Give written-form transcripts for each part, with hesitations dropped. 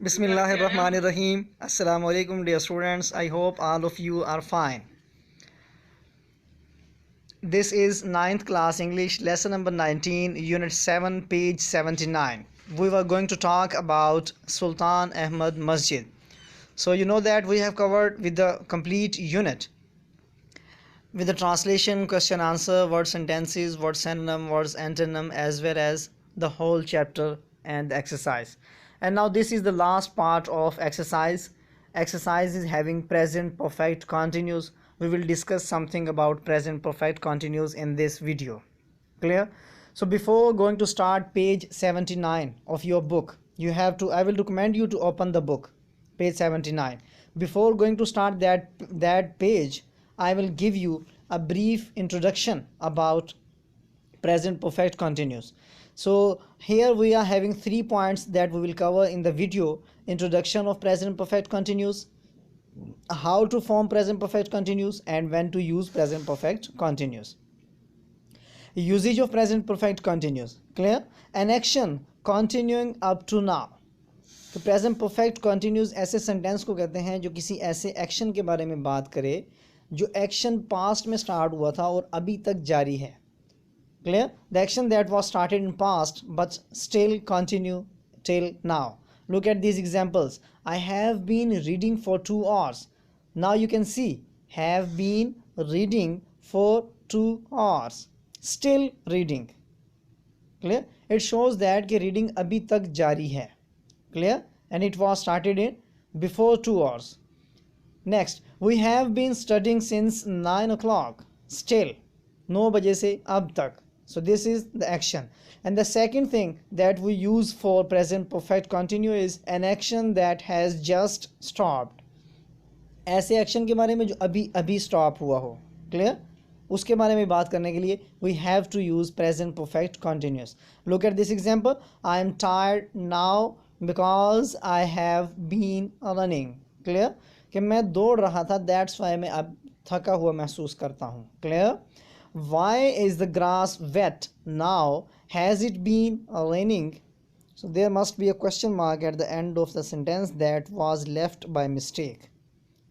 Bismillahirrahmanirrahim. Assalamu alaikum dear students. I hope all of you are fine. This is ninth class English lesson number 19 unit 7 page 79. We were going to talk about Sultan Ahmad Masjid. So you know that we have covered with the complete unit with the translation, question answer, word sentences, word synonym, words antonym, as well as the whole chapter and the exercise. And now this is the last part of exercise. Exercise is having present perfect continuous. We will discuss something about present perfect continuous in this video. Clear? So before going to start page 79 of your book, I will recommend you to open the book, page 79. Before going to start that page, I will give you a brief introduction about present perfect continuous. So here we are having 3 points that we will cover in the video: introduction of present perfect continuous, how to form present perfect continuous, and when to use present perfect continuous. Usage of present perfect continuous. Clear? An action continuing up to now. तो present perfect continuous ऐसे sentence को कहते हैं जो किसी ऐसे action के बारे में बात करे जो एक्शन पास्ट में स्टार्ट हुआ था और अभी तक जारी है. Clear? The action that was started in past but still continue till now. Look at these examples. I have been reading for 2 hours. Now you can see have been reading for 2 hours. Still reading. Clear? It shows that कि reading अभी तक जारी है. Clear? And it was started in before 2 hours. Next, we have been studying since 9 o'clock. Still 9 बजे से अब तक. So this is the action. And the second thing that we use for present perfect continuous is an action that has just stopped. ऐसे action के बारे में जो अभी स्टॉप हुआ हो. क्लियर? उसके बारे में बात करने के लिए we have to use present perfect continuous. Look at this example. I am tired now because I have been running. Clear? कि मैं दौड़ रहा था, that's why मैं अब थका हुआ महसूस करता हूँ. Clear? Why is the grass wet now? Has it been raining? So there must be a question mark at the end of the sentence that was left by mistake.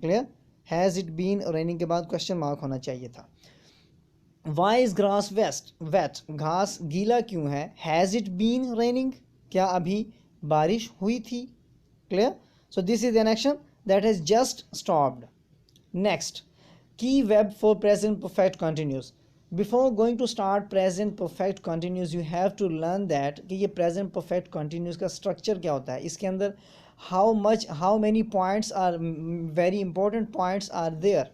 Clear? Has it been raining के बाद question mark होना चाहिए था. Why is grass wet? घास गीला क्यों है? Has it been raining? क्या अभी बारिश हुई थी? Clear? So this is an action that has just stopped. Next, key verb for present perfect continuous. Before going to start present perfect continuous, you have to learn that कि ये present perfect continuous का structure क्या होता है. इसके अंदर how many points are very important points are there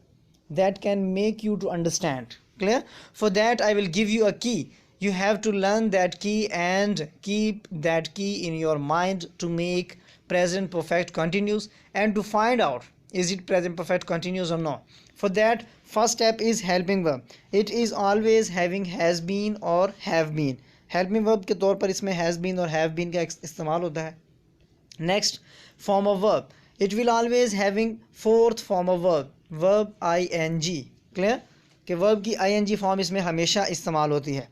that can make you to understand. Clear? For that I will give you a key. You have to learn that key and keep that key in your mind to make present perfect continuous and to find out is it present perfect continuous or not. For that, first step is helping verb. It is always having has been or have been. Helping verb के तौर पर इसमें has been और have been का इस्तेमाल होता है. Next, form of verb. It will always having fourth form of verb. Verb ing. Clear? कि verb की ing form इसमें हमेशा इस्तेमाल होती है.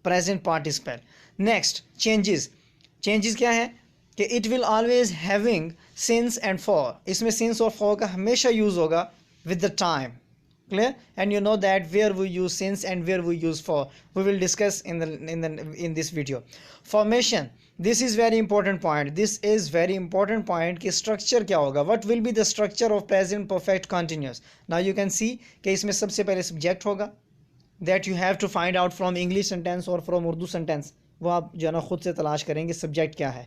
Present participle. Next, changes. Changes क्या है? कि it will always having since and for. इसमें since और for का हमेशा use होगा with the time. Clear? And you know that where we use since and where we use for. We will discuss in this video. Formation. This is very important point. This is very important point कि structure क्या होगा. What will be the structure of present perfect continuous? Now you can see कि इसमें सबसे पहले subject होगा. That you have to find out from English sentence or from Urdu sentence. वो आप जो है ना खुद से तलाश करेंगे subject क्या है.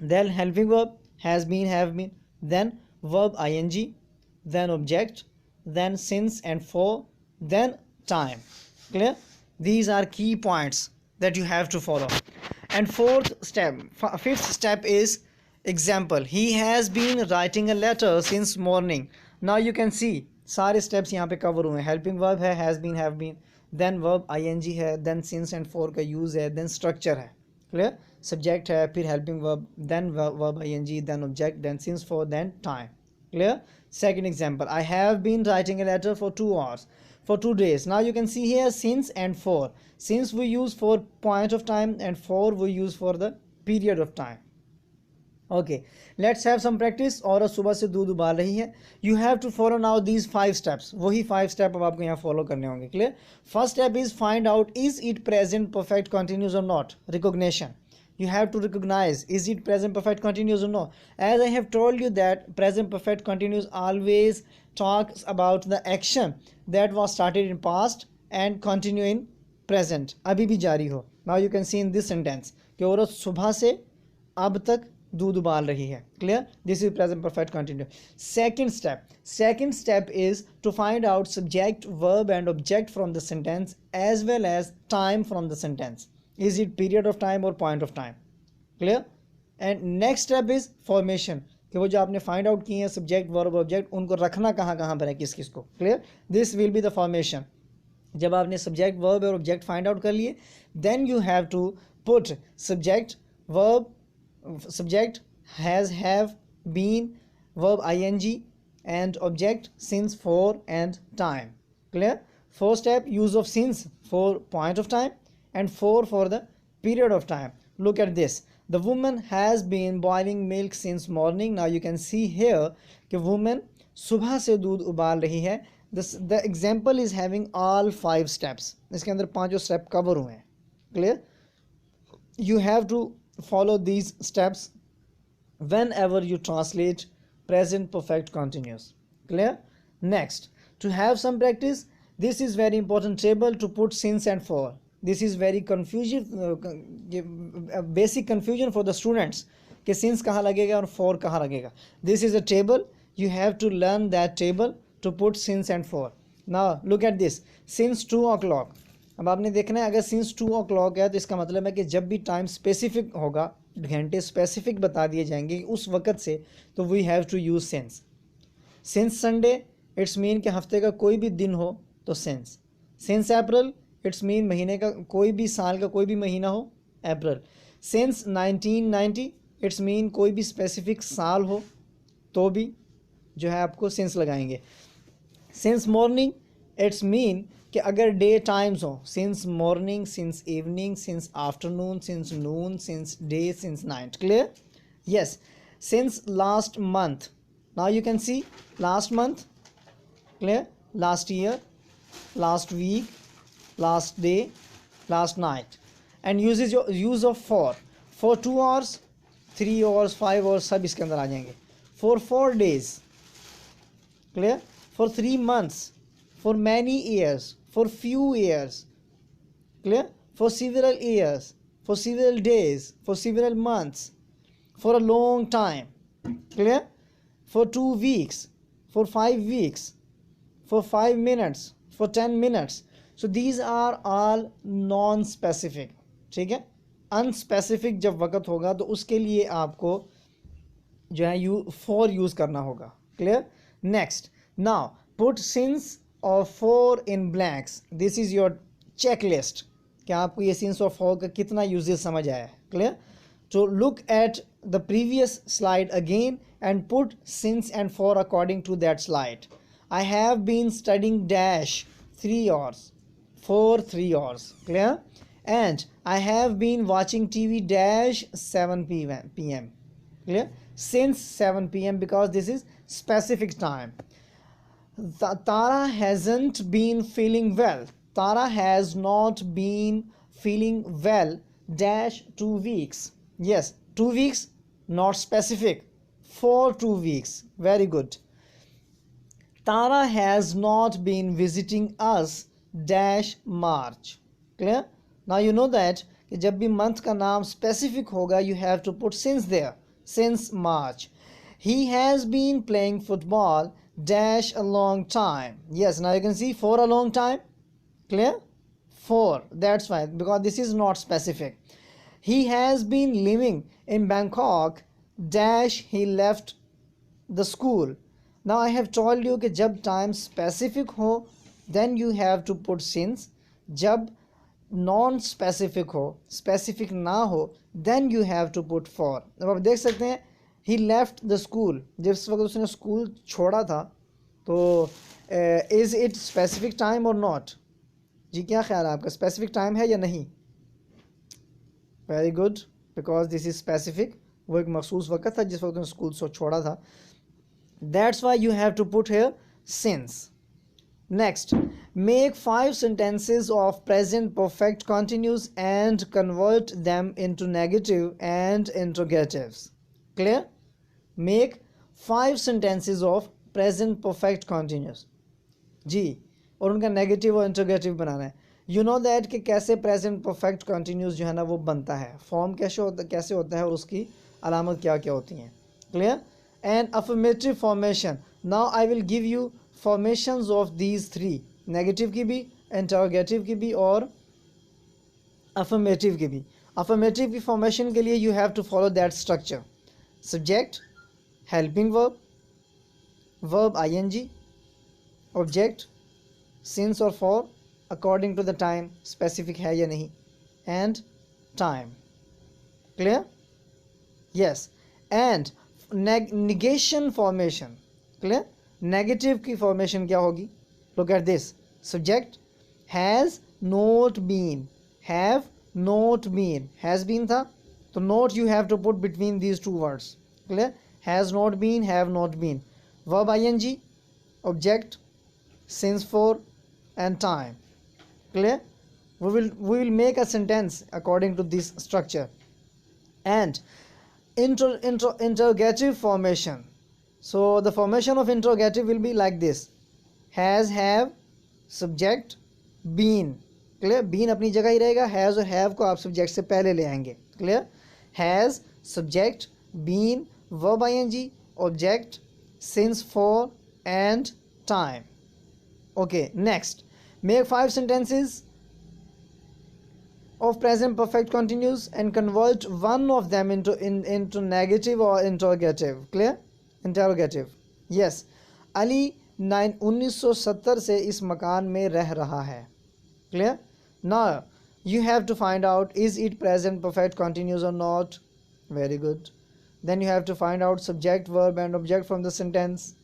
Then helping verb has been, have been. Then verb ing. Then object. Then since and for. Then time. Clear? These are key points that you have to follow. And fifth step is example. He has been writing a letter since morning. Now you can see सारे steps यहाँ पे cover हुए हैं. Helping verb है, has been, have been. Then verb ing है. Then since and for का use है. Then structure है. Clear? Subject है, फिर helping verb, then verb ing, then object, then since, for, then time. Clear? Second example. I have been writing a letter for 2 hours. For 2 days. Now you can see here since and for. Since we use for point of time and for we use for the period of time. Okay, let's have some practice. औरत सुबह से दूध उबाल रही है। You have to follow now these 5 steps. वही 5 step अब आपको यहाँ फॉलो करने होंगे। Clear? First step is find out is it present perfect continuous or not. Recognition, you have to recognize is it present perfect continuous or no. As I have told you that present perfect continuous always talks about the action that was started in past and continue in present, अभी भी जारी हो। now you can see in this sentence कि औरत सुबह से अब तक दूध उबाल रही है। Clear? This is present perfect continuous. Second step is to find out subject verb and object from the sentence as well as time from the sentence. Is it period of time or point of time? Clear? And next step is formation, कि वो जो आपने find out किए हैं subject verb object, उनको रखना कहाँ कहाँ पर है, किस किस को। Clear? This will be the formation. जब आपने सब्जेक्ट वर्ब और ऑब्जेक्ट फाइंड आउट कर लिए, then you have to put subject verb, subject has, have, been, verb ing and object since, for and time. Clear? Fourth step, use of since for point of time and for the period of time. Look at this. The woman has been boiling milk since morning. Now you can see here कि woman सुबह से दूध उबाल रही है। The example is having all 5 steps. इसके अंदर 5 step cover हुए हैं। Clear? You have to follow these steps whenever you translate present perfect continuous. Clear? Next, to have some practice, this is very important table to put since and for. This is very basic confusion for the students कि since कहाँ लगेगा और for कहाँ लगेगा. This is a table. You have to learn that table to put since and for. Now look at this. Since 2 o'clock. अब आपने देखना है, अगर since 2 o'clock है तो इसका मतलब है कि जब भी टाइम स्पेसिफिक होगा, घंटे स्पेसिफिक बता दिए जाएंगे उस वक़्त से, तो we have to use since. Since Sunday it's mean कि हफ्ते का कोई भी दिन हो तो since. Since April it's mean महीने का कोई भी, साल का कोई भी महीना हो, अप्रैल। सिंस 1990 इट्स मीन कोई भी स्पेसिफिक साल हो तो भी जो है आपको सिंस लगाएंगे। सिंस मॉर्निंग इट्स मीन कि अगर डे टाइम्स हो, since morning, since evening, since afternoon, since noon, since day, since night. Clear? Yes. Since last month, now you can see last month. Clear? Last year, last week, last day, last night. And uses your use of for 2 hours, 3 hours, 5 hours सब इसके अंदर आ जाएंगे। For 4 days. Clear? For 3 months, for many years, for few years. Clear? For several years, for several days, for several months, for a long time. Clear? For 2 weeks, for 5 weeks, for 5 minutes, for 10 minutes. So these are all non specific. ठीक है? Unspecific जब वक्त होगा तो उसके लिए आपको जो है फॉर यूज़ करना होगा। Clear? Next, now put since or for in blanks. This is your check list कि आपको ये सिंस और फॉर का कितना यूजेज समझ आया है। क्लियर? तो look at the previous slide again and put since and for according to that slide. I have been studying dash 3 hours. For 3 hours. Clear? And I have been watching TV dash 7 p.m. Clear? Since 7 p.m. because this is specific time. Tara hasn't been feeling well. Tara has not been feeling well dash 2 weeks. Yes, 2 weeks, not specific. For 2 weeks. Very good. Tara has not been visiting us dash March. Clear? Now you know that कि जब भी month का नाम specific होगा you have to put since there. Since March. He has been playing football dash a long time. Yes, now you can see for a long time. Clear? For, that's why, because this is not specific. He has been living in Bangkok dash he left the school. Now I have told you कि जब time specific हो then you have to put since. जब non specific हो, specific ना हो, then you have to put for. अब आप देख सकते हैं he left the school, जिस वक्त उसने स्कूल छोड़ा था, तो is it specific time or not? जी क्या ख्याल है आपका, स्पेसिफिक टाइम है या नहीं? Very good, because this is specific. वो एक मखसूस वक्त था जिस वक्त उन्होंने स्कूल से छोड़ा था. That's why you have to put here since. Next, make 5 sentences of present perfect continuous and convert them into negative and interrogatives. Clear? Make 5 sentences of present perfect continuous. जी, और उनका नेगेटिव और interrogative बनाना है. You know that कि कैसे present perfect continuous जो है ना वो बनता है, फॉर्म कैसे होता है और उसकी अलामत क्या क्या होती हैं. Clear? And affirmative formation. Now I will give you formations of these 3, negative की भी, इंटरोगेटिव की भी और अफर्मेटिव की भी. अफर्मेटिव की फॉर्मेशन के लिए you have to follow that structure. Subject, helping verb, verb ING, object, since or for according to the time, specific है या नहीं, and time. Clear? Yes. And negation formation. Clear? Negative की formation क्या होगी? Look at this. Subject, has not been, have not been, has been था तो not you have to put between these two words. Clear? Has not been, have not been. Verb ING, object, since, for and time. Clear? We will make a sentence according to this structure. And interrogative formation. So the formation of interrogative will be like this: has, have, subject, been. Clear? Been अपनी जगह ही रहेगा, has और have को आप subject से पहले ले आएंगे. Clear? Has, subject, been, verb ing, object, since, for and time. Okay, next, make 5 sentences of present perfect continuous and convert one of them into negative or interrogative. Clear? Interrogative. Yes, Ali 1970 से इस मकान में रह रहा है. Clear? Now you have to find out, is it present perfect continuous or not? Very good. Then you have to find out subject, verb and object from the sentence.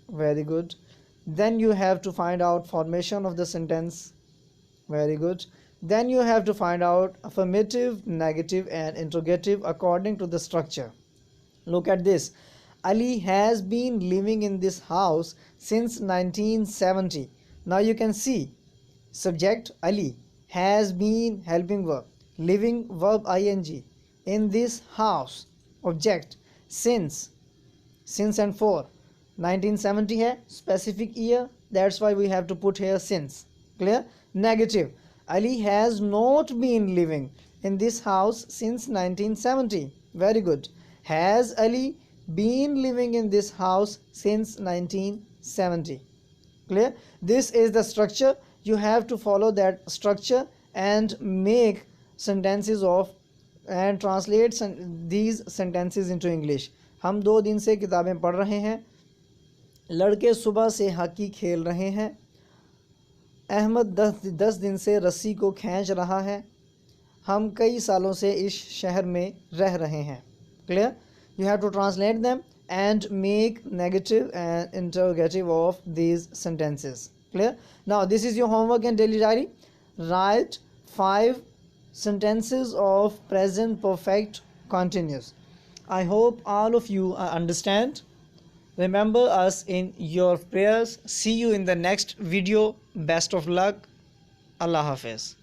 Very good. Then you have to find out formation of the sentence. Very good. Then you have to find out affirmative, negative and interrogative according to the structure. Look at this. Ali has been living in this house since 1970. Now you can see subject Ali, has been helping verb, living verb ing, in this house object, since and for. 1970 है, specific year, that's why we have to put here since. Clear? Negative, Ali has not been living in this house since 1970. Very good. Has Ali been living in this house since 1970? Clear? This is the structure. You have to follow that structure and make sentences of and translate these sentences into English. हम 2 दिन से किताबें पढ़ रहे हैं. लड़के सुबह से हॉकी खेल रहे हैं. अहमद 10 दिन से रस्सी को खींच रहा है. हम कई सालों से इस शहर में रह रहे हैं. Clear? You have to translate them and make negative and interrogative of these sentences. Clear? Now this is your homework and daily diary. Write 5 sentences of present perfect continuous. I hope all of you understand. Remember us in your prayers. See you in the next video. Best of luck. Allah Hafiz.